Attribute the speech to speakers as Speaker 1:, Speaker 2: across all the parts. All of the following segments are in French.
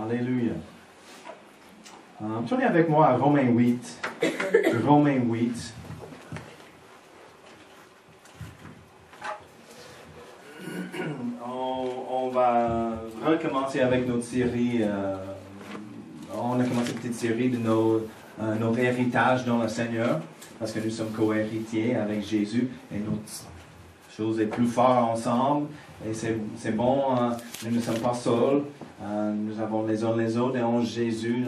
Speaker 1: Alléluia. Tournez avec moi à Romains 8. Romains 8. On va recommencer avec notre série. On a commencé une petite série de notre héritage dans le Seigneur, parce que nous sommes co-héritiers avec Jésus et notre chose est plus forte ensemble. Et c'est bon, nous ne sommes pas seuls. Nous avons les uns les autres et on a Jésus.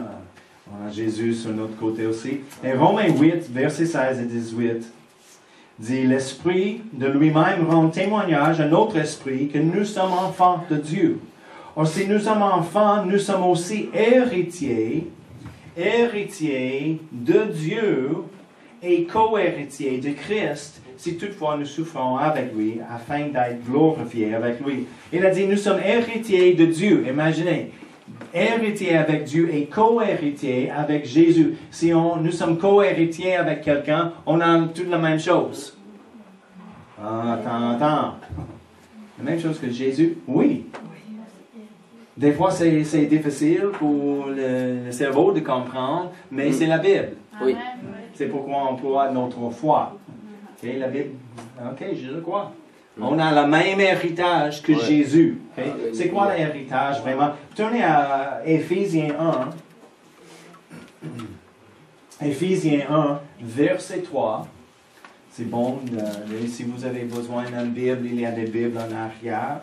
Speaker 1: On a Jésus sur notre côté aussi. Et Romains 8, versets 16 et 18, dit « L'Esprit de lui-même rend témoignage à notre esprit que nous sommes enfants de Dieu. Or, si nous sommes enfants, nous sommes aussi héritiers de Dieu et co-héritiers de Christ, si toutefois nous souffrons avec lui, afin d'être glorifiés avec lui. » Il a dit, nous sommes héritiers de Dieu. Imaginez, héritiers avec Dieu et co-héritiers avec Jésus. Si nous sommes co-héritiers avec quelqu'un, on a toute la même chose. Attends. La même chose que Jésus? Oui. Des fois, c'est difficile pour le cerveau de comprendre, mais c'est la Bible.
Speaker 2: Oui.
Speaker 1: C'est pourquoi on emploie notre foi. Okay, la Bible, ok, je le crois. On a le même héritage que Jésus. Okay? C'est quoi l'héritage vraiment? Tournez à Éphésiens 1. Éphésiens 1, verset 3. C'est bon, si vous avez besoin d'une Bible, il y a des Bibles en arrière.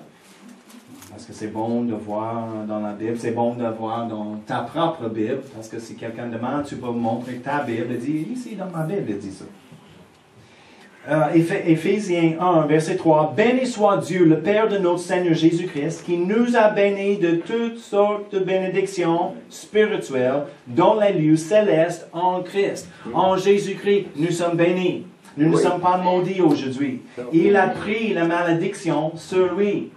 Speaker 1: Parce que c'est bon de voir dans la Bible, c'est bon de voir dans ta propre Bible. Parce que si quelqu'un demande, tu peux montrer ta Bible et dire, ici dans ma Bible, il dit ça. Éphésiens 1, verset 3. « Béni soit Dieu, le Père de notre Seigneur Jésus-Christ, qui nous a bénis de toutes sortes de bénédictions spirituelles dans les lieux célestes en Christ. » En Jésus-Christ, nous sommes bénis. Nous ne sommes pas maudits aujourd'hui. Il a pris la malédiction sur lui.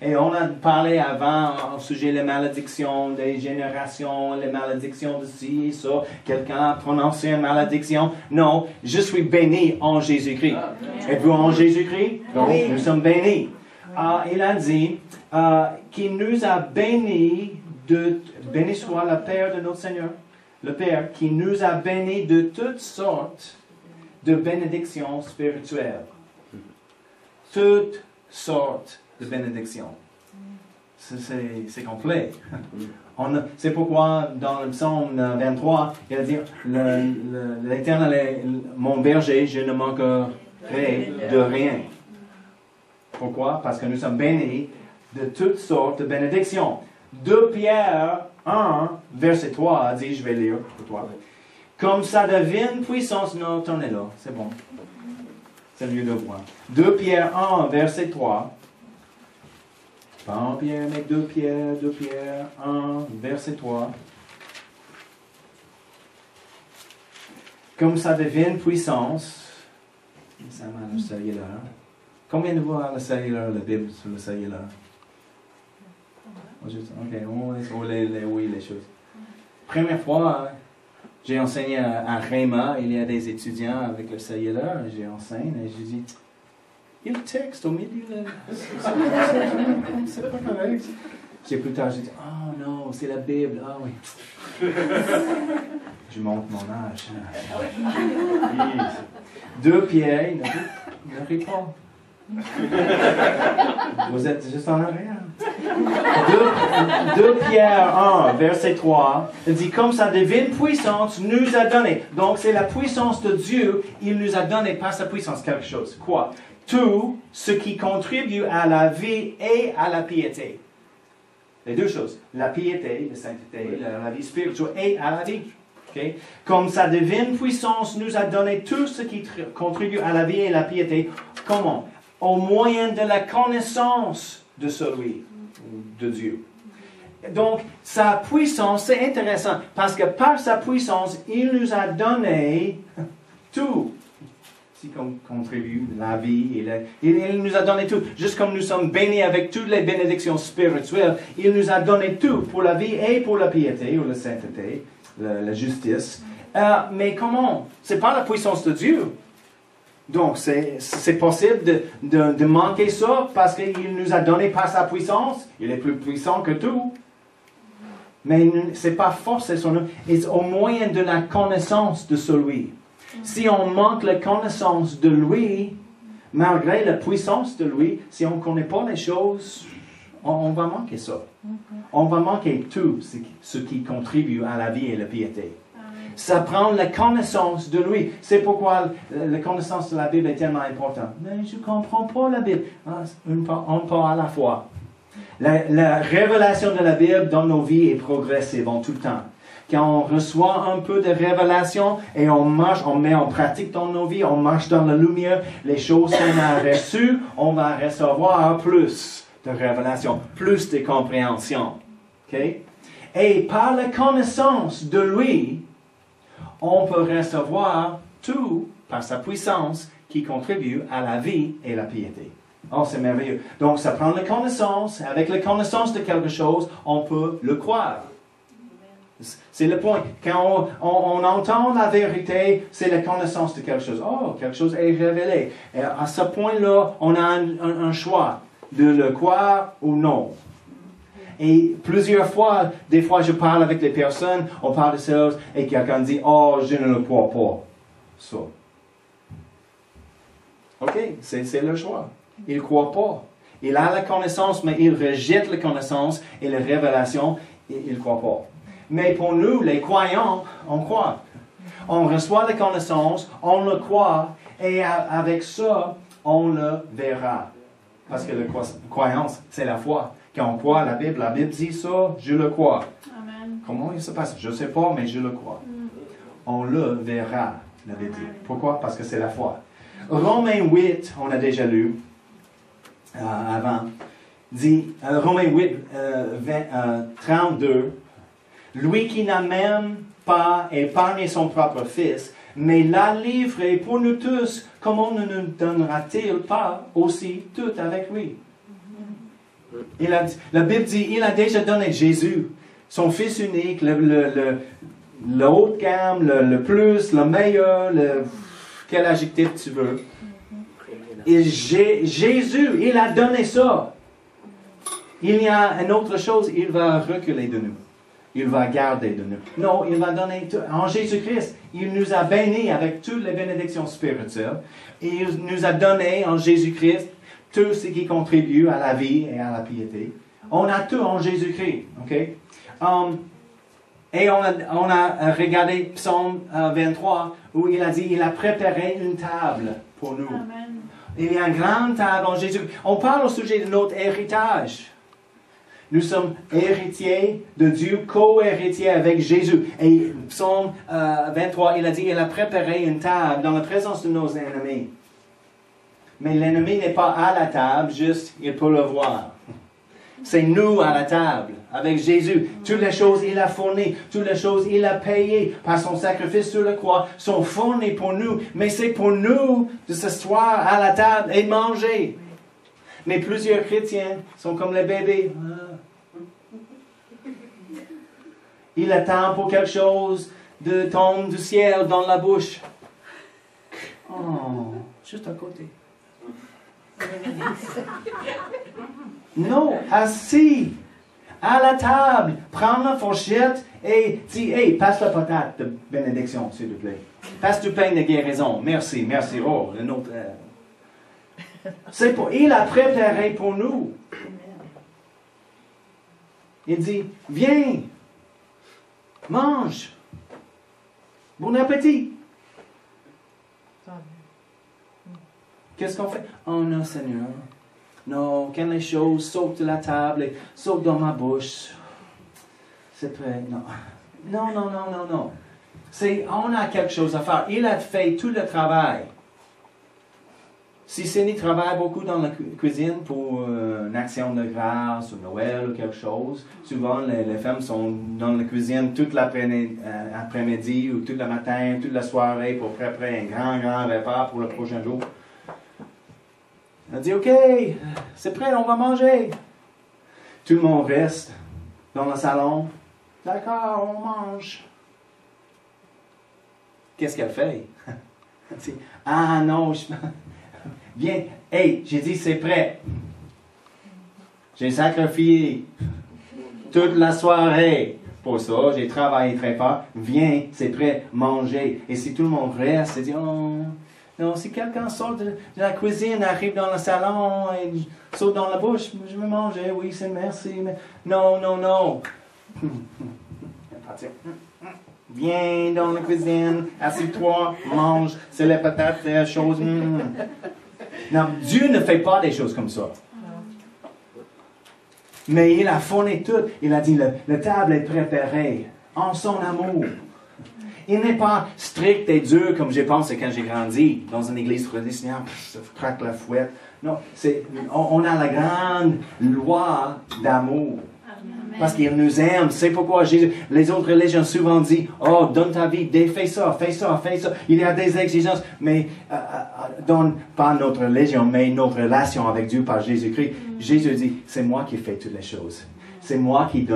Speaker 1: Et on a parlé avant au sujet des malédictions des générations, les malédictions de ci et ça. Quelqu'un a prononcé une malédiction. Non, je suis béni en Jésus-Christ. Êtes-vous en Jésus-Christ? Oui. Nous sommes bénis. Il a dit qu'il nous a bénis béni soit le Père de notre Seigneur, le Père qui nous a bénis de toutes sortes de bénédictions spirituelles. Toutes sortes de bénédiction. C'est complet. C'est pourquoi dans le psaume 23, il va dire l'Éternel est mon berger, je ne manquerai de rien. Pourquoi? Parce que nous sommes bénis de toutes sortes de bénédictions. 2 Pierre 1, verset 3 dit, je vais lire pour toi. Comme sa divine puissance, non, tournez là, c'est bon. C'est mieux de voir. 2 Pierre 1, verset 3. Pas 1 Pierre, mais 2 Pierre, 1, verset 3. Comme sa divine puissance, ça m'a le cellulaire. Combien de fois le cellulaire, la Bible sur le cellulaire? Ok, on les choses. Première fois, j'ai enseigné à Réma, il y a des étudiants avec le cellulaire, j'ai enseigné et j'ai dit, il texte au milieu de... C'est pas correct. J'ai plus tard, j'ai dit, oh non, c'est la Bible, ah oui. Je montre mon âge. 2 Pierre, ne ris pas. Vous êtes juste en arrière. 2 Pierre 1, verset 3, il dit, comme sa divine puissance nous a donné. Donc, c'est la puissance de Dieu, il nous a donné par sa puissance quelque chose. Quoi? Tout ce qui contribue à la vie et à la piété. Les deux choses. La piété, la sainteté, la vie spirituelle et à la vie. Okay? Comme sa divine puissance nous a donné tout ce qui contribue à la vie et à la piété. Comment? Au moyen de la connaissance de celui, de Dieu. Donc, sa puissance, c'est intéressant, parce que par sa puissance, il nous a donné tout qui contribue la vie. Il nous a donné tout. Juste comme nous sommes bénis avec toutes les bénédictions spirituelles, il nous a donné tout pour la vie et pour la piété, ou la sainteté, la justice. Mais comment? Ce n'est pas la puissance de Dieu. Donc, c'est possible de manquer ça parce qu'il nous a donné par sa puissance. Il est plus puissant que tout. Mais ce n'est pas forcé sur nous, c'est au moyen de la connaissance de celui. Si on manque la connaissance de lui, malgré la puissance de lui, si on ne connaît pas les choses, on va manquer ça. On va manquer tout ce qui contribue à la vie et la piété. Ça prend la connaissance de lui. C'est pourquoi la connaissance de la Bible est tellement importante. Mais je ne comprends pas la Bible. On part à la fois. La révélation de la Bible dans nos vies est progressive en tout temps. Quand on reçoit un peu de révélation et on marche, on met en pratique dans nos vies, on marche dans la lumière, les choses qu'on a reçues, on va recevoir plus de révélation, plus de compréhension. Okay? Et par la connaissance de lui, on peut recevoir tout par sa puissance qui contribue à la vie et la piété. Oh, c'est merveilleux. Donc, ça prend la connaissance. Avec la connaissance de quelque chose, on peut le croire. C'est le point. Quand on entend la vérité, c'est la connaissance de quelque chose. Oh, quelque chose est révélé. Et à ce point-là, on a un choix de le croire ou non. Et plusieurs fois, des fois je parle avec les personnes, on parle de ça, et quelqu'un dit, oh, je ne le crois pas. Ça. OK, c'est le choix. Il ne croit pas. Il a la connaissance, mais il rejette la connaissance et la révélation, et il ne croit pas. Mais pour nous, les croyants, on croit. On reçoit la connaissance, on le croit, et avec ça, on le verra. Parce que la croyance, c'est la foi. Quand on croit à la Bible dit ça, je le crois. Amen. Comment il se passe? Je ne sais pas, mais je le crois. On le verra, la Bible dit. Pourquoi? Parce que c'est la foi. Romains 8, on a déjà lu avant, dit, Romains 8, 32, lui qui n'a même pas épargné son propre Fils, mais l'a livré pour nous tous, comment ne nous donnera-t-il pas aussi tout avec lui? La Bible dit, il a déjà donné Jésus, son Fils unique, le haut de gamme, le plus, le meilleur, quel adjectif tu veux. Et Jésus, il a donné ça. Il y a une autre chose, il va reculer de nous. Il va garder de nous. Non, il va donner tout. En Jésus-Christ, il nous a bénis avec toutes les bénédictions spirituelles. Et il nous a donné en Jésus-Christ tout ce qui contribue à la vie et à la piété. On a tout en Jésus-Christ. Okay? Et on a regardé Psaume 23 où il a dit, il a préparé une table pour nous. Amen. Il y a une grande table en Jésus. On parle au sujet de notre héritage. Nous sommes héritiers de Dieu, co-héritiers avec Jésus. Et Psaume 23, il a dit, il a préparé une table dans la présence de nos ennemis. Mais l'ennemi n'est pas à la table, juste, il peut le voir. C'est nous à la table, avec Jésus. Toutes les choses, il a fourni. Toutes les choses, il a payé par son sacrifice sur la croix, sont fournies pour nous. Mais c'est pour nous de s'asseoir à la table et manger. Mais plusieurs chrétiens sont comme les bébés. Il attend pour quelque chose de tomber du ciel dans la bouche. Oh, juste à côté. Non, assis à la table, prends la fourchette et dis, hey, passe la patate de bénédiction, s'il te plaît. Passe du pain de guérison. Merci, merci. Oh, le nôtre. C'est pour, il a préparé pour nous. Il dit, viens, mange. Bon appétit. Qu'est-ce qu'on fait? Oh non, Seigneur. Non, quand les choses sautent de la table et sautent dans ma bouche, c'est prêt. Non. Non. On a quelque chose à faire. Il a fait tout le travail. Si Cindy travaille beaucoup dans la cuisine pour une action de grâce ou Noël ou quelque chose, souvent les femmes sont dans la cuisine toute l'après-midi ou tout le matin, toute la soirée pour préparer un grand repas pour le prochain jour. Elle dit, OK, c'est prêt, on va manger. Tout le monde reste dans le salon. D'accord, on mange. Qu'est-ce qu'elle fait? Elle dit, ah non, viens, hey, j'ai dit c'est prêt. J'ai sacrifié toute la soirée. pour ça, j'ai travaillé très fort, viens, c'est prêt, manger. Et si tout le monde reste et dit, oh, non, si quelqu'un sort de la cuisine, arrive dans le salon et saute dans la bouche, je vais manger, oui, c'est merci, mais non, non, non. Viens dans la cuisine, assieds-toi, mange, c'est les patates, c'est la chose. Non, Dieu ne fait pas des choses comme ça. Mais il a fourni tout. Il a dit, la table est préparée en son amour. Il n'est pas strict et dur comme j'ai pensé quand j'ai grandi dans une église traditionnelle. Ça craque la fouette. Non, on a la grande loi d'amour. Parce qu'il nous aime. C'est pourquoi les autres religions souvent disent, oh, donne ta vie, fais ça, fais ça, fais ça. Il y a des exigences, mais pas notre religion, mais notre relation avec Dieu par Jésus-Christ. Jésus dit, c'est moi qui fais toutes les choses. C'est moi qui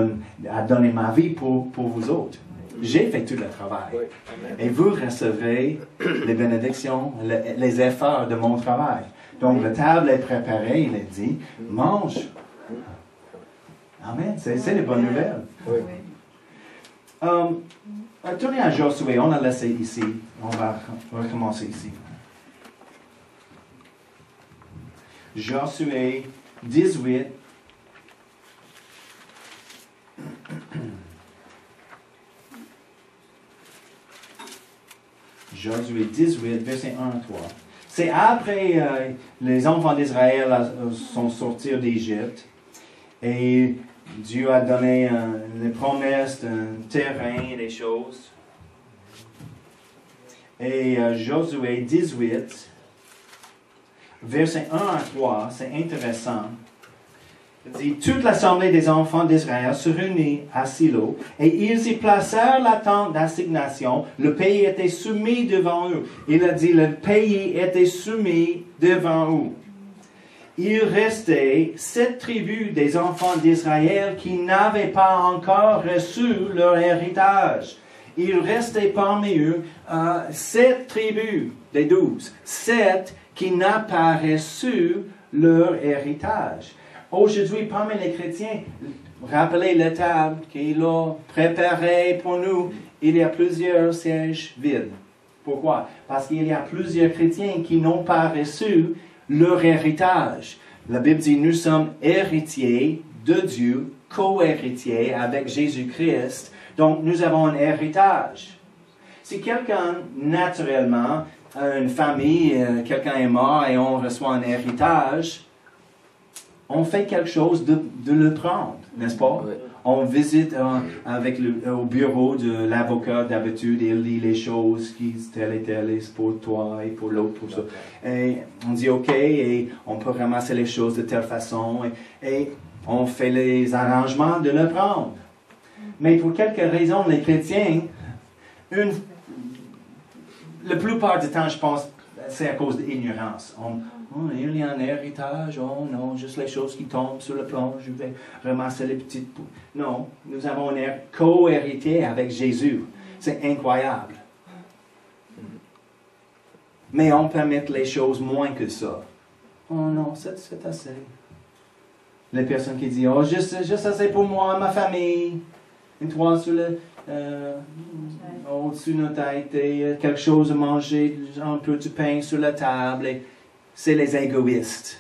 Speaker 1: a donné ma vie pour vous autres. J'ai fait tout le travail. Et vous recevrez les bénédictions, les efforts de mon travail. Donc la table est préparée, il est dit, mange. Amen, c'est les bonnes nouvelles. Tournez à Josué, on l'a laissé ici. On va recommencer ici. Josué 18. Josué 18, verset 1 à 3. C'est après les enfants d'Israël sont sortis d'Égypte. Et Dieu a donné les promesses d'un terrain et des choses. Et Josué 18, versets 1 à 3, c'est intéressant. Il dit, toute l'assemblée des enfants d'Israël se réunit à Silo, et ils y placèrent la tente d'assignation. Le pays était soumis devant eux. Il a dit, le pays était soumis devant eux. Il restait 7 tribus des enfants d'Israël qui n'avaient pas encore reçu leur héritage. Il restait parmi eux 7 tribus des 12, 7 qui n'ont pas reçu leur héritage. Aujourd'hui, parmi les chrétiens, rappelez la table qu'il a préparée pour nous. Il y a plusieurs sièges vides. Pourquoi? Parce qu'il y a plusieurs chrétiens qui n'ont pas reçu leur héritage. La Bible dit, nous sommes héritiers de Dieu, co-héritiers avec Jésus-Christ. Donc, nous avons un héritage. Si quelqu'un, naturellement, a une famille, quelqu'un est mort et on reçoit un héritage, on fait quelque chose de le prendre, n'est-ce pas? Oui. On visite au bureau de l'avocat d'habitude, il lit les choses, qui tel et tel, et pour toi et pour l'autre, pour ça. Et on dit OK, et on peut ramasser les choses de telle façon, et on fait les arrangements de le prendre. Mais pour quelques raisons, les chrétiens, la plupart du temps, je pense, c'est à cause de l'ignorance. Il y a un héritage, oh non, juste les choses qui tombent sur le plan, je vais ramasser les petites bouts. Non, nous avons un co-héritier avec Jésus. C'est incroyable. Mais on permet les choses moins que ça. Oh non, c'est assez. Les personnes qui disent, oh, juste assez pour moi, ma famille. Une toile sur au-dessus de notre tête et quelque chose à manger, un peu de pain sur la table. Et c'est les égoïstes.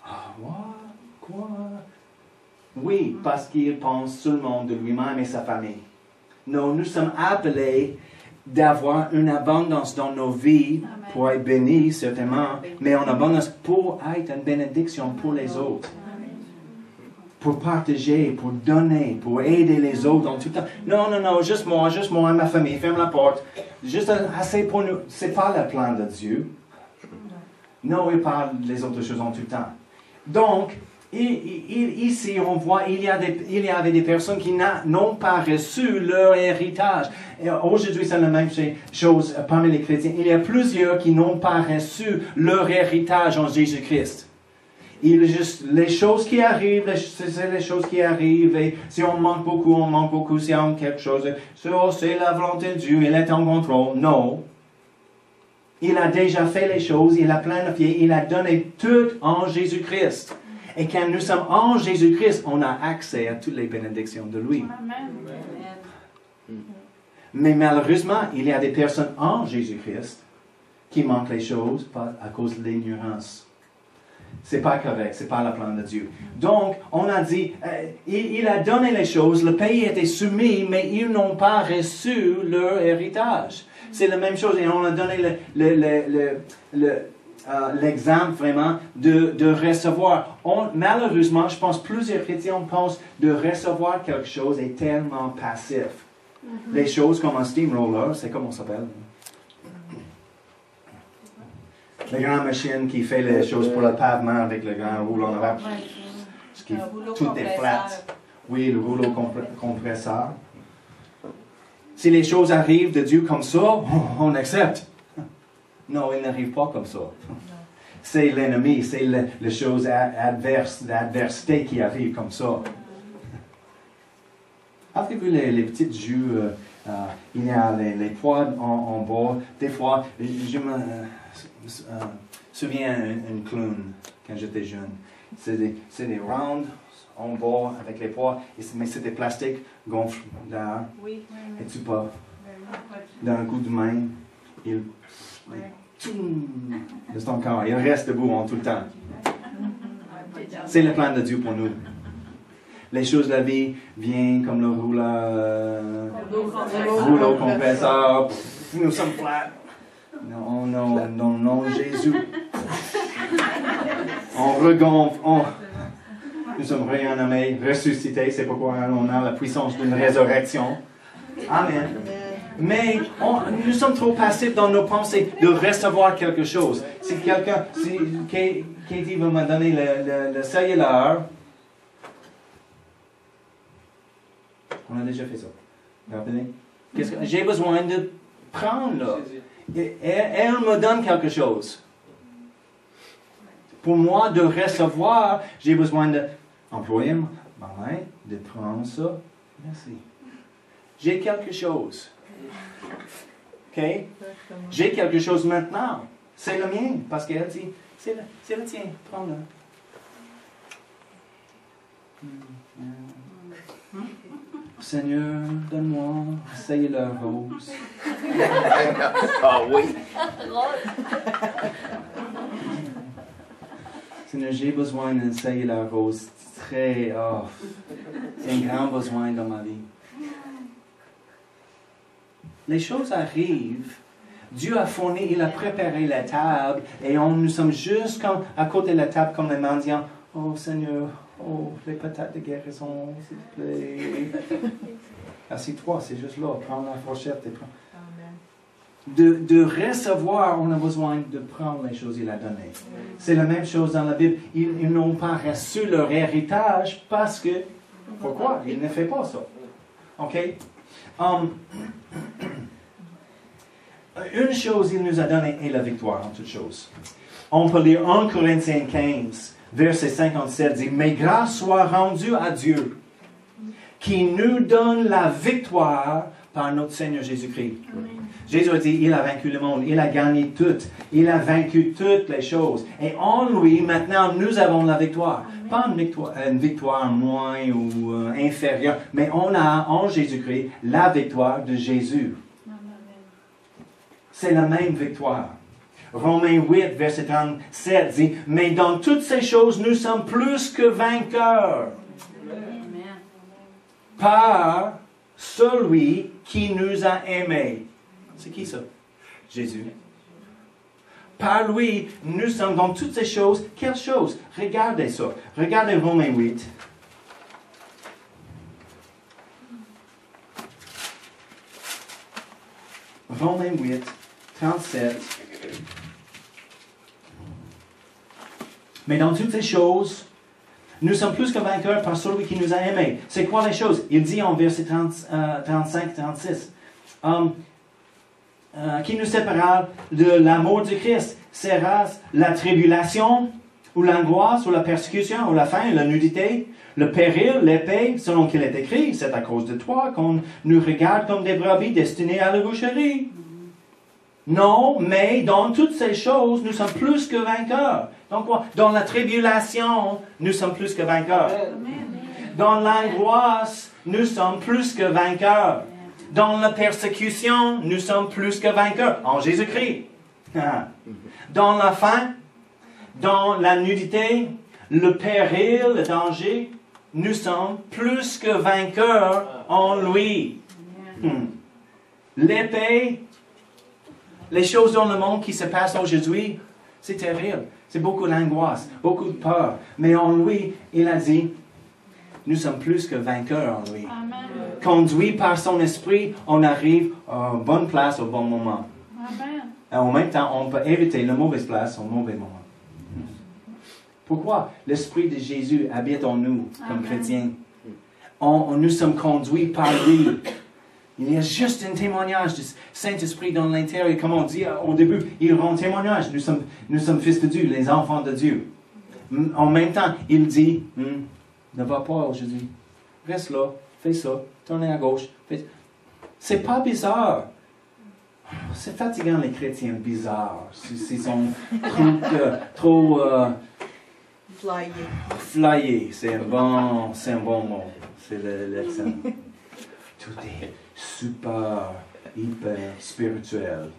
Speaker 1: Ah, quoi? Oui, parce qu'ils pensent seulement de lui-même et sa famille. Non, nous sommes appelés d'avoir une abondance dans nos vies pour être bénis, certainement, mais en abondance pour être une bénédiction pour les autres. Pour partager, pour donner, pour aider les autres en tout temps. Non, juste moi et ma famille, ferme la porte. Juste assez pour nous. C'est pas le plan de Dieu. Non, il parle des autres choses en tout temps. Donc, ici, on voit, il y avait des personnes qui n'ont pas reçu leur héritage. Et aujourd'hui, c'est la même chose parmi les chrétiens. Il y a plusieurs qui n'ont pas reçu leur héritage en Jésus-Christ. Les choses qui arrivent, c'est les choses qui arrivent. Et si on manque beaucoup, on manque beaucoup. Si on quelque chose, c'est la volonté de Dieu, il est en contrôle. Non. Il a déjà fait les choses, il a planifié, il a donné tout en Jésus-Christ. Et quand nous sommes en Jésus-Christ, on a accès à toutes les bénédictions de lui.
Speaker 2: Amen.
Speaker 1: Mais malheureusement, il y a des personnes en Jésus-Christ qui manquent les choses à cause de l'ignorance. C'est pas correct, c'est pas le plan de Dieu. Donc, on a dit, il a donné les choses, le pays était soumis, mais ils n'ont pas reçu leur héritage. C'est la même chose, et on a donné l'exemple vraiment de recevoir. Malheureusement, je pense plusieurs chrétiens pensent de recevoir quelque chose est tellement passif. Les choses comme un steamroller, c'est comment ça s'appelle? La grande machine qui fait les choses pour le pavement avec le grand rouleau en avant. Tout est flat. Oui, le rouleau compresseur. Si les choses arrivent de Dieu comme ça, on accepte. Non, il n'arrive pas comme ça. C'est l'ennemi, c'est les choses adverses, l'adversité qui arrive comme ça. Avez-vous les petites jeux, il y a les poids en bas. Des fois, je me souviens d'un clown quand j'étais jeune. C'est des rounds en bas avec les poids, mais c'est des plastiques gonflés là.
Speaker 2: Oui.
Speaker 1: Et tu peux, d'un coup de main, il de ton corps. Il reste debout en tout le temps. C'est le plan de Dieu pour nous. Les choses de la vie viennent comme le rouleau compresseur. Nous sommes plats. Non, non, non, non, Jésus. On regonfle. Nous sommes réanimés, ressuscités. C'est pourquoi on a la puissance d'une résurrection. Amen. Mais nous sommes trop passifs dans nos pensées de recevoir quelque chose. Si Katie va me donner le cellulaire, on a déjà fait ça. Rappelez? J'ai besoin de prendre là. Elle me donne quelque chose. Pour moi, de recevoir, j'ai besoin d'employer ma main, de prendre ça. Merci. J'ai quelque chose. OK? J'ai quelque chose maintenant. C'est le mien. Parce qu'elle dit, c'est le tien. Prends-le. Seigneur, donne-moi un cellulaire rose.
Speaker 3: Ah oui.
Speaker 1: Seigneur, j'ai besoin d'un cellulaire rose. C'est un grand besoin dans ma vie. Les choses arrivent. Dieu a fourni, il a préparé la table et nous sommes juste à côté de la table comme les mendiants. Oh Seigneur, oh, les patates de guérison, s'il te plaît. Assieds-toi, c'est juste là. Prends la fourchette et prends. De recevoir, on a besoin de prendre les choses qu'il a données. C'est la même chose dans la Bible. Ils n'ont pas reçu leur héritage parce que... Pourquoi? Ils ne font pas ça. OK? Une chose il nous a donné est la victoire en toutes choses. On peut lire 1 Corinthiens 15, verset 57, dit « Mais grâce soit rendue à Dieu, qui nous donne la victoire par notre Seigneur Jésus-Christ. » Jésus a dit, il a vaincu le monde, il a gagné tout, il a vaincu toutes les choses. Et en lui, maintenant, nous avons la victoire. Pas une victoire moins ou inférieure, mais on a en Jésus-Christ la victoire de Jésus. C'est la même victoire. Romains 8, verset 37 dit, « Mais dans toutes ces choses, nous sommes plus que vainqueurs. Par celui qui nous a aimés. » C'est qui ça? Jésus. Par lui, nous sommes dans toutes ces choses. Quelles choses? Regardez ça. Regardez Romains 8. Romains 8, 37. Mais dans toutes ces choses, nous sommes plus que vainqueurs par celui qui nous a aimés. C'est quoi les choses? Il dit en verset 35-36. Qui nous séparera de l'amour du Christ? Sera la tribulation, ou l'angoisse, ou la persécution, ou la faim, la nudité, le péril, l'épée, selon qu'il est écrit, c'est à cause de toi qu'on nous regarde comme des brebis destinées à la boucherie. Non, mais dans toutes ces choses, nous sommes plus que vainqueurs. Donc quoi? Dans la tribulation, nous sommes plus que vainqueurs. Dans l'angoisse, nous sommes plus que vainqueurs. Dans la persécution, nous sommes plus que vainqueurs en Jésus-Christ. Dans la faim, dans la nudité, le péril, le danger, nous sommes plus que vainqueurs en lui. L'épée, les choses dans le monde qui se passent aujourd'hui, c'est terrible. C'est beaucoup d'angoisse, beaucoup de peur. Mais en lui, il a dit, nous sommes plus que vainqueurs en lui.
Speaker 2: Amen.
Speaker 1: Conduit par son esprit, on arrive à une bonne place au bon moment.
Speaker 2: Amen.
Speaker 1: Et en même temps, on peut éviter la mauvaise place au mauvais moment. Pourquoi? L'Esprit de Jésus habite en nous comme
Speaker 2: Amen.
Speaker 1: chrétiens. Nous sommes conduits par lui. Il y a juste un témoignage du Saint-Esprit dans l'intérieur. Comme on dit au début, il rend témoignage. Nous sommes fils de Dieu, les enfants de Dieu. En même temps, il dit, ne va pas aujourd'hui. Reste là, fais ça, tourne à gauche. C'est pas bizarre. C'est fatigant les chrétiens bizarres. Ils sont trop flyés. C'est un bon mot. C'est l'excellent. Tout est super, hyper spirituel.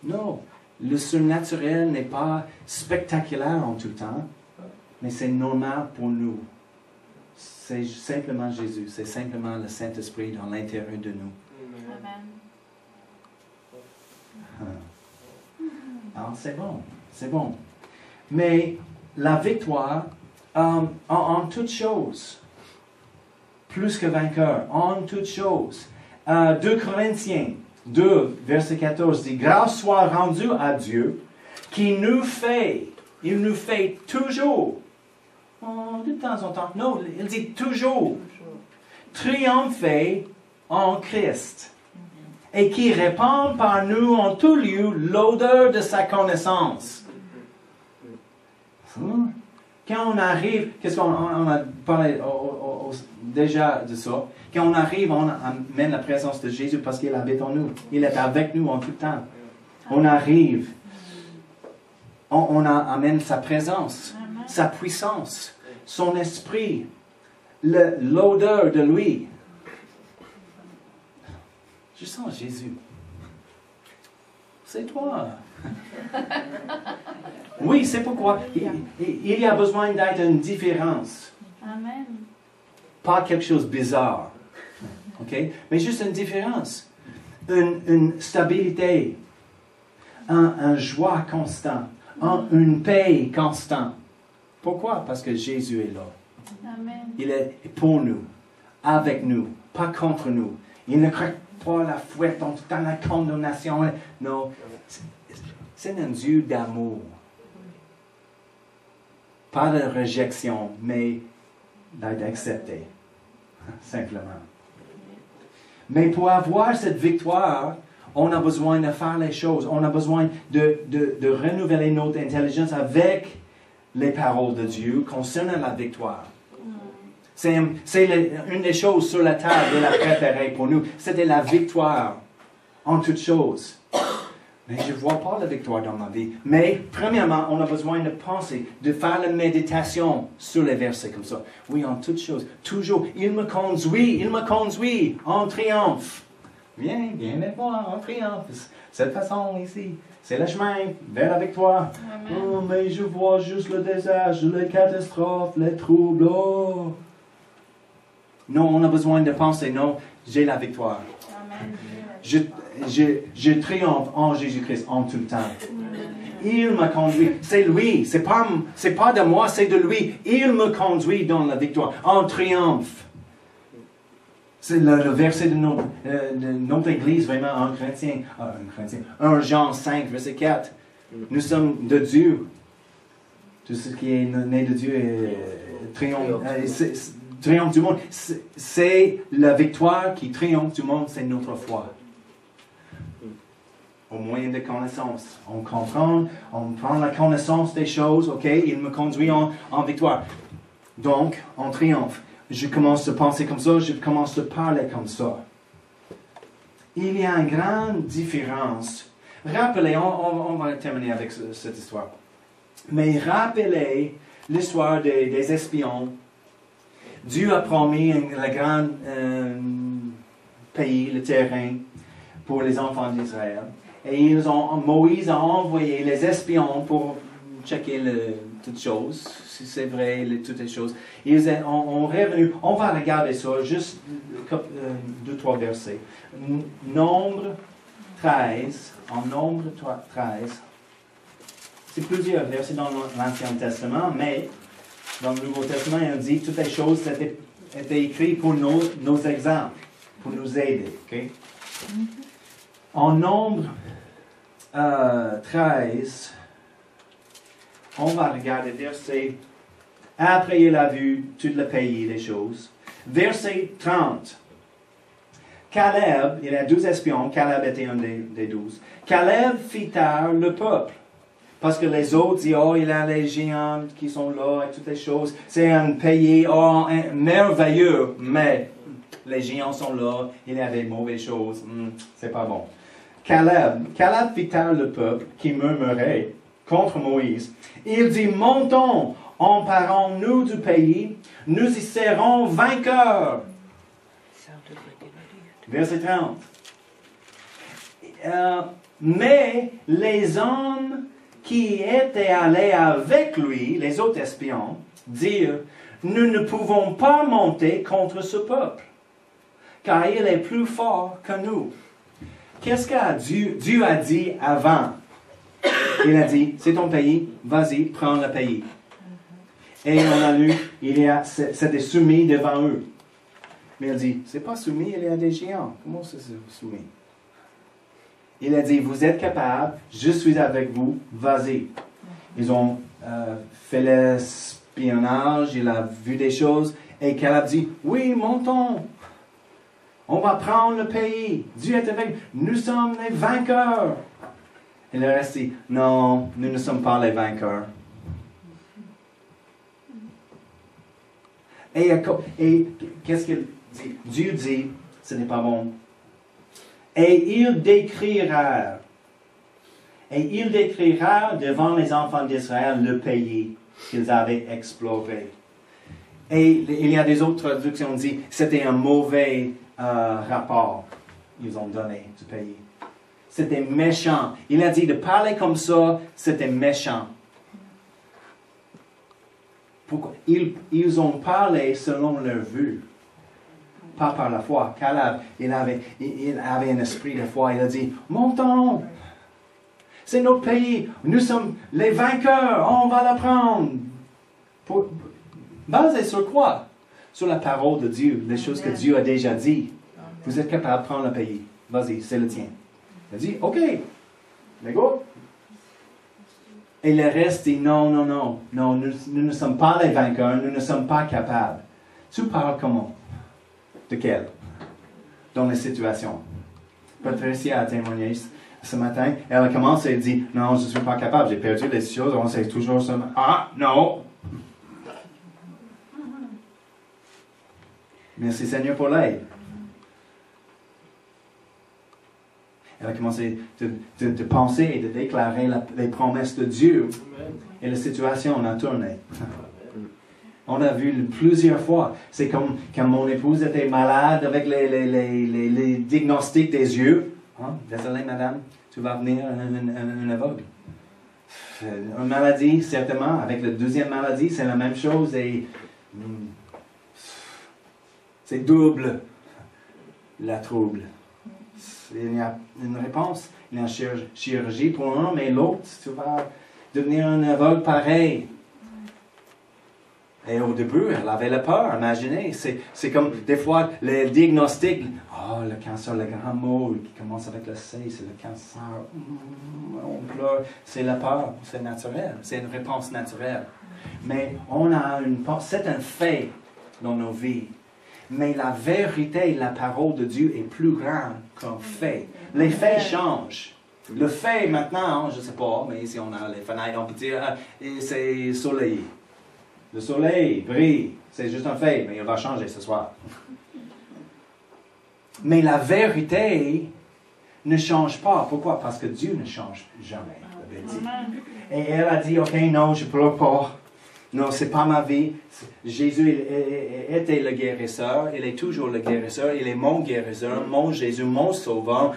Speaker 1: Non, le surnaturel n'est pas spectaculaire en tout temps, mais c'est normal pour nous. C'est simplement Jésus, c'est simplement le Saint-Esprit dans l'intérieur de nous.
Speaker 2: Amen.
Speaker 1: Alors, c'est bon. Mais la victoire, en toutes choses, plus que vainqueur, en toutes choses. 2 Corinthiens 2, verset 14 dit, « Grâce soit rendue à Dieu, il nous fait toujours, de temps en temps, non, il dit toujours, triompher en Christ, et qui répand par nous en tout lieu l'odeur de sa connaissance. » Quand on arrive, qu'est-ce qu'on a parlé déjà de ça? Quand on arrive, on amène la présence de Jésus parce qu'il habite en nous. Il est avec nous en tout temps. On arrive, on amène sa présence, sa puissance, son esprit, l'odeur de lui. Je sens Jésus. C'est toi. Oui, c'est pourquoi il y a besoin d'être une différence.
Speaker 2: Amen.
Speaker 1: Pas quelque chose de bizarre. OK? Mais juste une différence. Une stabilité. Un joie constant. Une paix constante. Pourquoi? Parce que Jésus est là.
Speaker 2: Amen.
Speaker 1: Il est pour nous. Avec nous. Pas contre nous. Il ne craque pas la fouette dans la condamnation. Non. C'est un Dieu d'amour. Pas de réjection, mais d'être accepté. Simplement. Mais pour avoir cette victoire, on a besoin de faire les choses. On a besoin de renouveler notre intelligence avec les paroles de Dieu concernant la victoire. C'est une des choses sur la table de la préparer pour nous. C'était la victoire en toutes choses. Mais je ne vois pas la victoire dans ma vie. Mais, premièrement, on a besoin de penser, de faire la méditation sur les versets comme ça. Oui, en toutes choses, toujours, il me conduit en triomphe. Viens me voir en triomphe. Cette façon ici, c'est le chemin vers la victoire.
Speaker 2: Amen.
Speaker 1: Oh, mais je vois juste le désastre, les catastrophes, les troubles. Oh. Non, on a besoin de penser, non, j'ai la victoire.
Speaker 2: Amen.
Speaker 1: Je triomphe en Jésus-Christ en tout temps. Il me conduit. C'est lui. C'est pas de moi, c'est de lui. Il me conduit dans la victoire, en triomphe. C'est le verset de notre Église, vraiment, en chrétien. 1 Jean 5, verset 4. Nous sommes de Dieu. Tout ce qui est né de Dieu triomphe du monde. C'est la victoire qui triomphe du monde, c'est notre foi. Au moyen de connaissance. On comprend, on prend la connaissance des choses, ok? Il me conduit en victoire. Donc, on triomphe. Je commence à penser comme ça, je commence à parler comme ça. Il y a une grande différence. rappelez, on va terminer avec cette histoire. Mais rappelez l'histoire des espions. Dieu a promis le grand pays, le terrain, pour les enfants d'Israël. Et Moïse a envoyé les espions pour checker toutes choses, si c'est vrai, toutes les choses. Ils ont revenu. On va regarder ça, juste 2-3 versets. Nombre 13, en Nombre 13, c'est plusieurs versets dans l'Ancien Testament, mais dans le Nouveau Testament, il dit toutes les choses étaient écrites pour nos exemples, pour nous aider. Okay? En Nombre 13, on va regarder verset, après il a vu tout le pays, les choses. Verset 30. Caleb, il y a 12 espions, Caleb était un des 12. Caleb fit taire le peuple. Parce que les autres disent, oh, il y a les géants qui sont là et toutes les choses. C'est un pays merveilleux, mais les géants sont là, il y a des mauvaises choses. C'est pas bon. Caleb fit taire le peuple qui murmurait contre Moïse. Il dit, montons, emparons-nous du pays, nous y serons vainqueurs. Verset 30. Mais les hommes qui étaient allés avec lui, les autres espions, dirent, nous ne pouvons pas monter contre ce peuple, car il est plus fort que nous. Qu'est-ce que Dieu a dit avant? Il a dit, c'est ton pays, vas-y, prends le pays. Et on a lu, c'était soumis devant eux. Mais il dit, c'est pas soumis, il y a des géants. Comment c'est soumis? Il a dit, vous êtes capables, je suis avec vous, vas-y. Ils ont fait l'espionnage, il a vu des choses, et Caleb dit, oui, montons. On va prendre le pays. Dieu est avec nous. Nous sommes les vainqueurs. Et le reste dit, non, nous ne sommes pas les vainqueurs. Et qu'est-ce qu'il dit? Dieu dit, ce n'est pas bon. Et il décrira devant les enfants d'Israël le pays qu'ils avaient exploré. Et il y a des autres traductions qui disent, c'était un mauvais rapport qu'ils ont donné du pays. C'était méchant. Il a dit de parler comme ça, c'était méchant. Pourquoi? Ils ont parlé selon leur vue, pas par la foi. Caleb, il avait un esprit de foi. Il a dit, montons. C'est notre pays. Nous sommes les vainqueurs. On va le prendre. Basé sur quoi? Sur la parole de Dieu, les choses que Dieu a déjà dit. Vous êtes capable de prendre le pays. Vas-y, c'est le tien. Il a dit, OK, let's go. Et le reste dit, non, nous ne sommes pas les vainqueurs, nous ne sommes pas capables. Tu parles comment? De quel? Dans les situations. Patricia a témoigné ce matin, elle a commencé et dit, non, je ne suis pas capable, j'ai perdu les choses, on sait toujours ça. Ah, non! Merci Seigneur pour l'aide. Elle a commencé de penser et de déclarer les promesses de Dieu. Amen. Et la situation a tourné. On a vu plusieurs fois. C'est comme quand mon épouse était malade avec les diagnostics des yeux. Hein? Désolé madame, tu vas venir un aveugle. Une maladie, certainement. Avec la deuxième maladie, c'est la même chose. Et c'est double la trouble. Il y a une réponse, il y a une chirurgie pour un, mais l'autre, tu vas devenir un aveugle pareil. Et au début, elle avait la peur, imaginez. C'est comme des fois le diagnostic. Oh, le cancer, le grand mot qui commence avec le C, c'est le cancer. On pleure. C'est la peur, c'est naturel. C'est une réponse naturelle. Mais c'est un fait dans nos vies. Mais la vérité, la parole de Dieu est plus grande qu'un fait. Les faits changent. Le fait maintenant, je ne sais pas, mais ici on a les fenêtres, on peut dire, c'est soleil. Le soleil brille, c'est juste un fait, mais il va changer ce soir. Mais la vérité, ne change pas. Pourquoi? Parce que Dieu ne change jamais, la Bible dit.
Speaker 2: Amen.
Speaker 1: Et elle a dit, OK, non, je ne pleure pas. Non, ce n'est pas ma vie. Jésus était le guérisseur. Il est toujours le guérisseur. Il est mon guérisseur, mon Jésus, mon sauveur.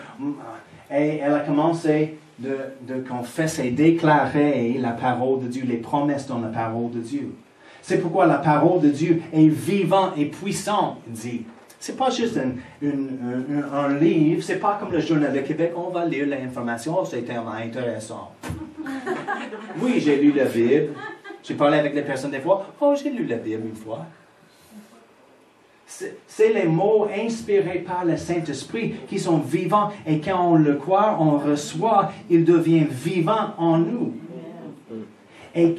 Speaker 1: Et elle a commencé de confesser et déclarer la parole de Dieu, les promesses dans la parole de Dieu. C'est pourquoi la parole de Dieu est vivante et puissante, dit. Ce n'est pas juste un livre, ce n'est pas comme le Journal de Québec, on va lire l'information, oh, c'est tellement intéressant. Oui, j'ai lu la Bible. J'ai parlé avec les personnes des fois, oh, j'ai lu la Bible une fois. C'est les mots inspirés par le Saint-Esprit qui sont vivants et quand on le croit, on reçoit, il devient vivant en nous. Et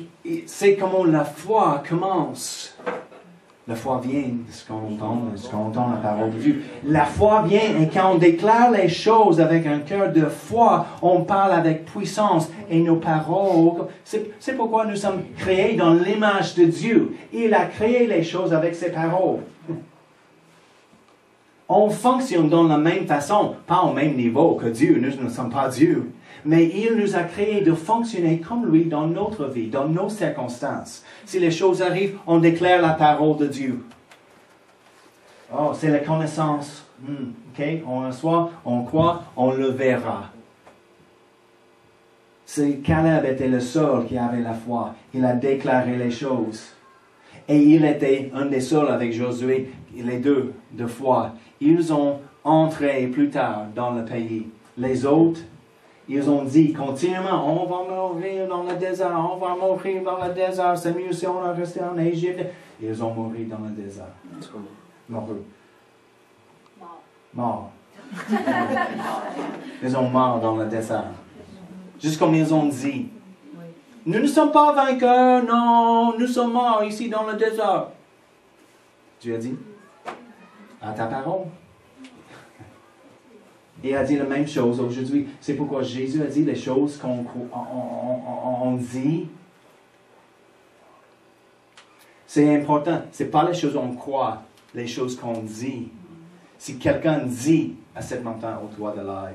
Speaker 1: c'est comment la foi commence. La foi vient de ce qu'on entend la parole de Dieu. La foi vient et quand on déclare les choses avec un cœur de foi, on parle avec puissance et nos paroles. C'est pourquoi nous sommes créés dans l'image de Dieu. Il a créé les choses avec ses paroles. On fonctionne dans la même façon, pas au même niveau que Dieu. Nous ne sommes pas Dieu. Mais il nous a créés de fonctionner comme lui dans notre vie, dans nos circonstances. Si les choses arrivent, on déclare la parole de Dieu. Oh, c'est la connaissance. OK? On reçoit, on croit, on le verra. Caleb était le seul qui avait la foi. Il a déclaré les choses. Et il était un des seuls avec Josué, les deux de foi. Ils ont entré plus tard dans le pays. Les autres, ils ont dit continuellement, on va mourir dans le désert, on va mourir dans le désert, c'est mieux si on est resté en Égypte. Ils ont mouru dans le désert. Morts. Ils ont mort dans le désert. Juste comme ils ont dit. Nous ne sommes pas vainqueurs, non, nous sommes morts ici dans le désert. Dieu a dit, à ta parole. Il a dit la même chose aujourd'hui. C'est pourquoi Jésus a dit les choses qu'on dit. C'est important. Ce n'est pas les choses qu'on croit, les choses qu'on dit. Si quelqu'un dit à cette montagne au toit de l'air,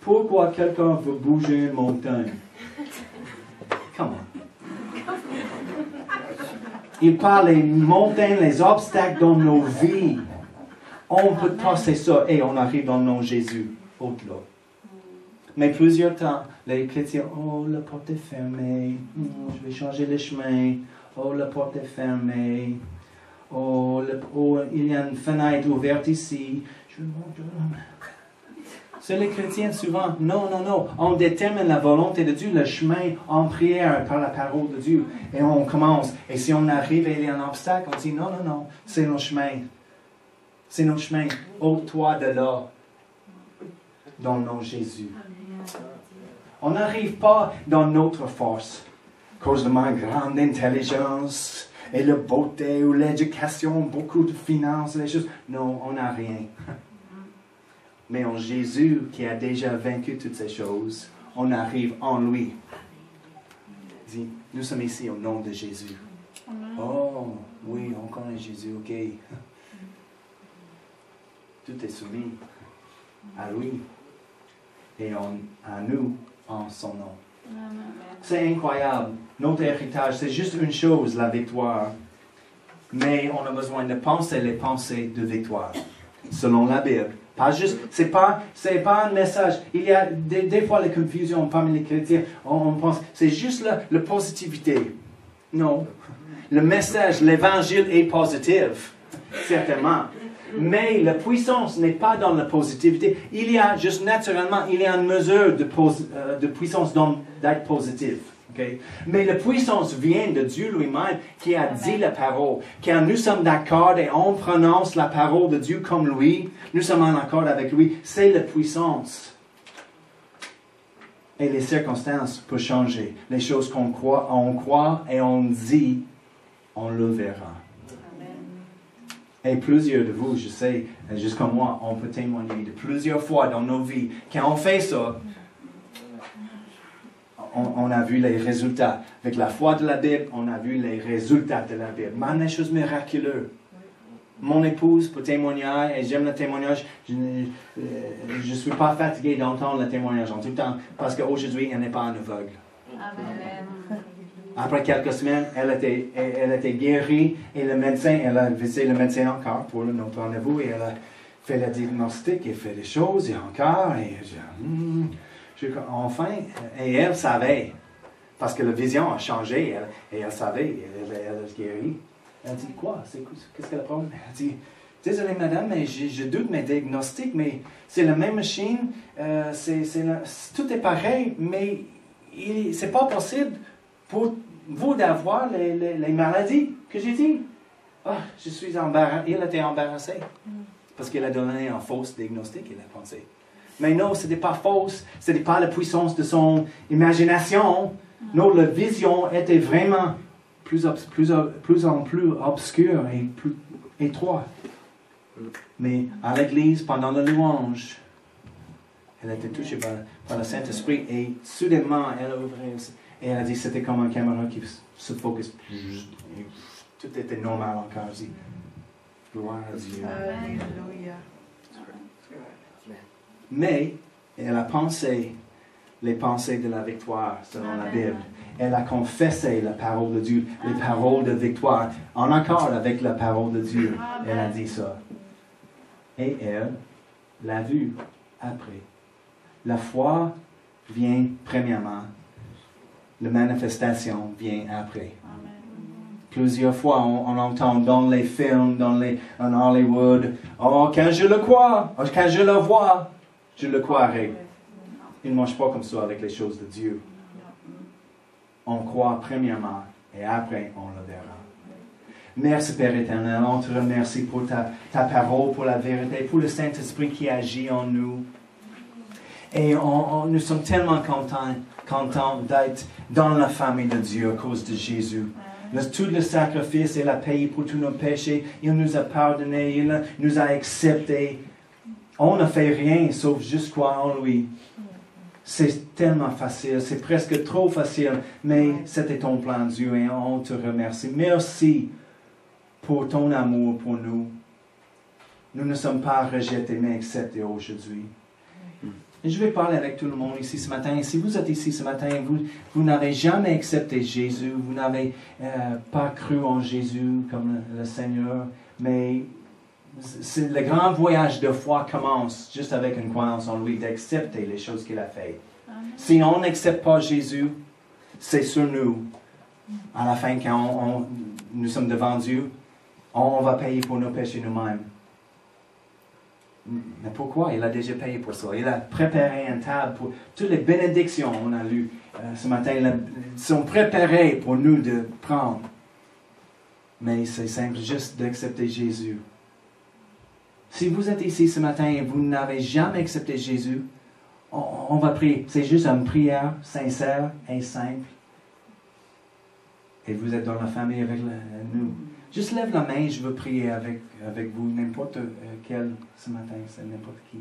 Speaker 1: pourquoi quelqu'un veut bouger une montagne? Come on. Il parle des montagnes, les obstacles dans nos vies. On peut passer ça et on arrive dans le nom de Jésus, au-delà. Mais plusieurs temps, les chrétiens, oh, la porte est fermée, je vais changer le chemin, oh, la porte est fermée, oh, il y a une fenêtre ouverte ici. C'est les chrétiens souvent, non, on détermine la volonté de Dieu, le chemin en prière par la parole de Dieu. Et on commence, et si on arrive et il y a un obstacle, on dit non, c'est notre chemin. C'est notre chemin, ôte-toi de là, dans le nom de Jésus. On n'arrive pas dans notre force, à cause de ma grande intelligence et la beauté ou l'éducation, beaucoup de finances, les choses. Non, on n'a rien. Mais en Jésus, qui a déjà vaincu toutes ces choses, on arrive en lui. Dis, nous sommes ici au nom de Jésus. Oh, oui, on connaît Jésus, ok. Tout est soumis à lui et à nous en son nom. C'est incroyable. Notre héritage, c'est juste une chose, la victoire. Mais on a besoin de penser les pensées de victoire, selon la Bible. Pas juste, c'est pas un message. Il y a des fois la confusion parmi les chrétiens. On pense, c'est juste la positivité. Non. Le message, l'évangile est positif, certainement. Mais la puissance n'est pas dans la positivité. Il y a, juste naturellement, il y a une mesure de puissance d'être positif. Okay? Mais la puissance vient de Dieu lui-même qui a dit la parole. Quand nous sommes d'accord et on prononce la parole de Dieu comme lui, nous sommes en accord avec lui. C'est la puissance. Et les circonstances peuvent changer. Les choses qu'on croit, on croit et on dit, on le verra. Et plusieurs de vous, je sais, juste comme moi, on peut témoigner de plusieurs fois dans nos vies. Quand on fait ça, on a vu les résultats. Avec la foi de la Bible, on a vu les résultats de la Bible. Même les choses miraculeuses. mon épouse pour témoigner, et j'aime le témoignage. Je ne suis pas fatigué d'entendre le témoignage en tout temps, parce qu'aujourd'hui, elle n'est pas en aveugle.
Speaker 2: Amen.
Speaker 1: Après quelques semaines, elle était guérie, et le médecin, elle a visité le médecin encore pour notre rendez-vous, et elle a fait le diagnostic, et fait des choses, et encore, et enfin, et elle savait, parce que la vision a changé, et elle savait, elle est guérie. Elle dit, quoi? Qu'est-ce qu'elle a problème? Elle dit, désolé madame, mais je doute mes diagnostics, mais c'est la même machine, tout est pareil, mais c'est pas possible pour vous d'avoir les maladies que j'ai dit. Ah, je suis embarrassé. Il était embarrassé parce qu'il a donné un faux diagnostic, il a pensé. Mais non, ce n'était pas fausse, ce n'était pas la puissance de son imagination. Non, la vision était vraiment plus en plus obscure et plus étroite. Mais à l'église, pendant la louange, elle était touchée par le Saint-Esprit et soudainement, elle a ouvert et elle a dit c'était comme une caméra qui se focus. Tout était normal encore. Elle dit, gloire à Dieu.
Speaker 2: Alléluia.
Speaker 1: Mais elle a pensé les pensées de la victoire selon la Bible. Elle a confessé la parole de Dieu, les paroles de victoire, en accord avec la parole de Dieu. Elle a dit ça. Et elle l'a vu après. La foi vient premièrement. La manifestation vient après. Plusieurs fois, on entend dans les films, en Hollywood, « Oh, quand je le crois, quand je le vois, je le croirai. » Il ne marche pas comme ça avec les choses de Dieu. On croit premièrement et après on le verra. Merci Père éternel, on te remercie pour ta parole, pour la vérité, pour le Saint-Esprit qui agit en nous. Et nous sommes tellement contents d'être dans la famille de Dieu à cause de Jésus. Tout le sacrifice, il a payé pour tous nos péchés, il nous a pardonnés, il nous a acceptés. On ne fait rien sauf juste croire en lui. C'est tellement facile, c'est presque trop facile, mais c'était ton plan, Dieu, et on te remercie. Merci pour ton amour pour nous. Nous ne sommes pas rejetés, mais acceptés aujourd'hui. Et je vais parler avec tout le monde ici ce matin. Et si vous êtes ici ce matin et vous n'avez jamais accepté Jésus, vous n'avez pas cru en Jésus comme le Seigneur, mais le grand voyage de foi commence juste avec une croyance en lui, d'accepter les choses qu'il a faites. Si on n'accepte pas Jésus, c'est sur nous. À la fin, quand nous sommes devant Dieu, on va payer pour nos péchés nous-mêmes. Mais pourquoi? Il a déjà payé pour ça. Il a préparé une table pour toutes les bénédictions, on a lu ce matin, ils sont préparés pour nous de prendre. Mais c'est simple, juste d'accepter Jésus. Si vous êtes ici ce matin et vous n'avez jamais accepté Jésus, on va prier. C'est juste une prière sincère et simple. Et vous êtes dans la famille avec nous. Juste lève la main, je veux prier avec vous, n'importe quel ce matin, c'est n'importe qui.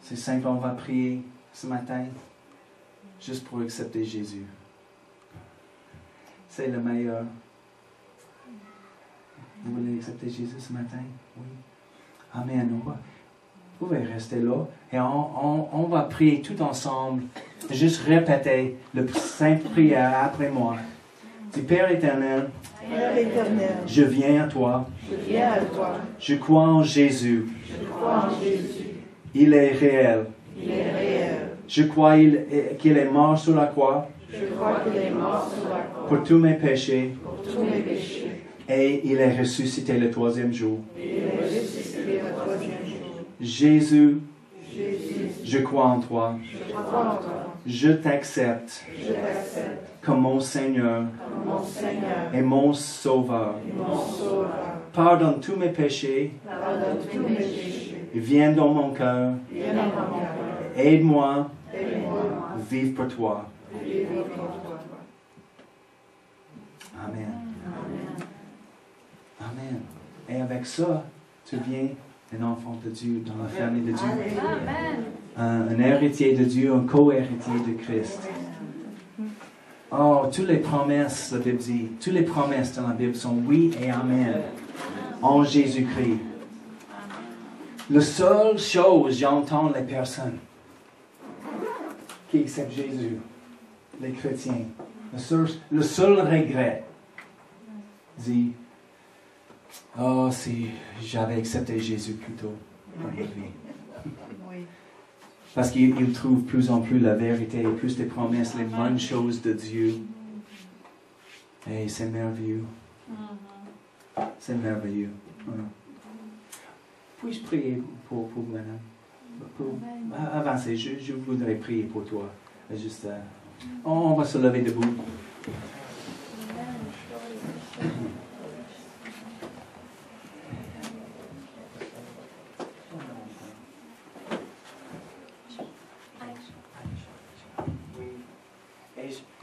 Speaker 1: C'est simple, on va prier ce matin, juste pour accepter Jésus. C'est le meilleur. Vous voulez accepter Jésus ce matin? Oui. Amen. Vous pouvez rester là et on va prier tout ensemble. Juste répéter la simple prière après moi. Dis, Père éternel, je viens à toi. Je crois en Jésus. Il est réel. Je crois qu'il est mort sur la croix. Pour tous mes péchés. Et il est ressuscité le troisième jour. Jésus, je crois en toi. Je t'accepte comme mon Seigneur et mon Sauveur. Pardonne tous mes péchés. Viens dans mon cœur. Aide-moi à vivre pour toi. Amen. Amen. Et avec ça, tu deviens un enfant de Dieu dans la famille de Dieu. Un héritier de Dieu, un co-héritier de Christ. Oh, toutes les promesses, la Bible dit, toutes les promesses dans la Bible sont oui et amen. en Jésus-Christ. La seule chose, j'entends les personnes qui acceptent Jésus, les chrétiens, le seul regret, dit, oh, si j'avais accepté Jésus plus tôt dans ma vie.
Speaker 2: Oui.
Speaker 1: Parce qu'ils trouvent plus en plus la vérité, plus des promesses, les bonnes choses de Dieu. Et c'est merveilleux. C'est merveilleux. Puis-je prier pour madame? Pour avancer, je voudrais prier pour toi. Juste, on va se lever debout.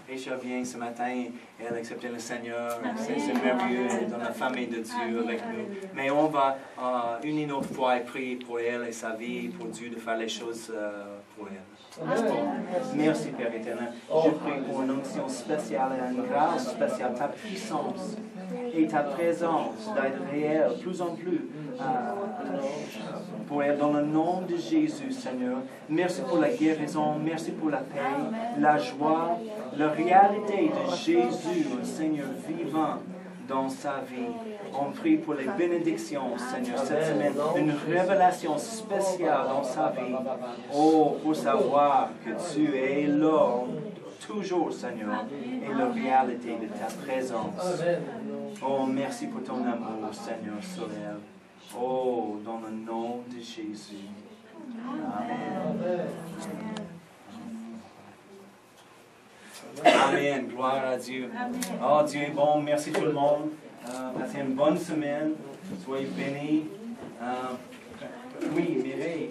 Speaker 1: Et je viens ce matin, elle a accepté le Seigneur, c'est merveilleux, elle est dans la famille de Dieu avec nous. Mais on va une autre fois prier pour elle et sa vie, pour Dieu de faire les choses pour elle. Merci Père éternel. Je prie pour une onction spéciale et une grâce spéciale, ta puissance et ta présence d'être réelle plus en plus pour elle dans le nom de Jésus, Seigneur. Merci pour la guérison, merci pour la paix, la joie, la réalité de Jésus, un Seigneur vivant dans sa vie. On prie pour les bénédictions, Seigneur, cette semaine, une révélation spéciale dans sa vie. Oh, pour savoir que tu es là, toujours, Seigneur, et la réalité de ta présence. Oh, merci pour ton amour, Seigneur, sur elle. Oh, dans le nom de Jésus. Amen. Amen. Gloire à Dieu. Oh, Dieu est bon. Merci tout le monde. Passez une bonne semaine. Soyez bénis. Oui, Mireille.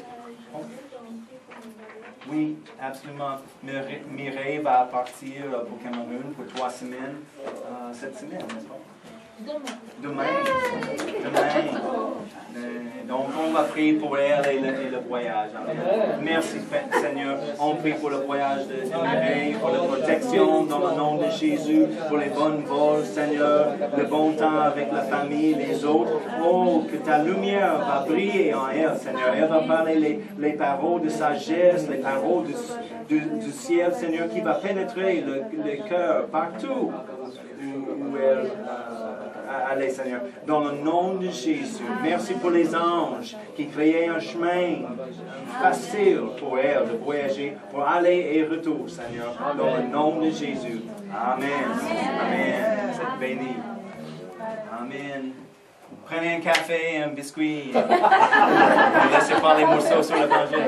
Speaker 1: Oui, absolument. Mireille va partir pour Cameroun pour 3 semaines. Cette semaine, n'est-ce pas? Demain. Donc, on va prier pour elle et le voyage. Amen. Merci, Seigneur. On prie pour le voyage de Mireille, pour la protection dans le nom de Jésus, pour les bonnes vols, Seigneur, le bon temps avec la famille, les autres. Oh, que ta lumière va briller en elle, Seigneur. Elle va parler les paroles de sagesse, les paroles du ciel, Seigneur, qui va pénétrer le cœur partout où elle allez, Seigneur, dans le nom de Jésus. Merci pour les anges qui créaient un chemin facile pour elle de voyager, pour aller et retour, Seigneur, dans le nom de Jésus. Amen. Amen. C'est béni. Amen. Prenez un café, un biscuit. Ne laissez pas les morceaux sur le plancher.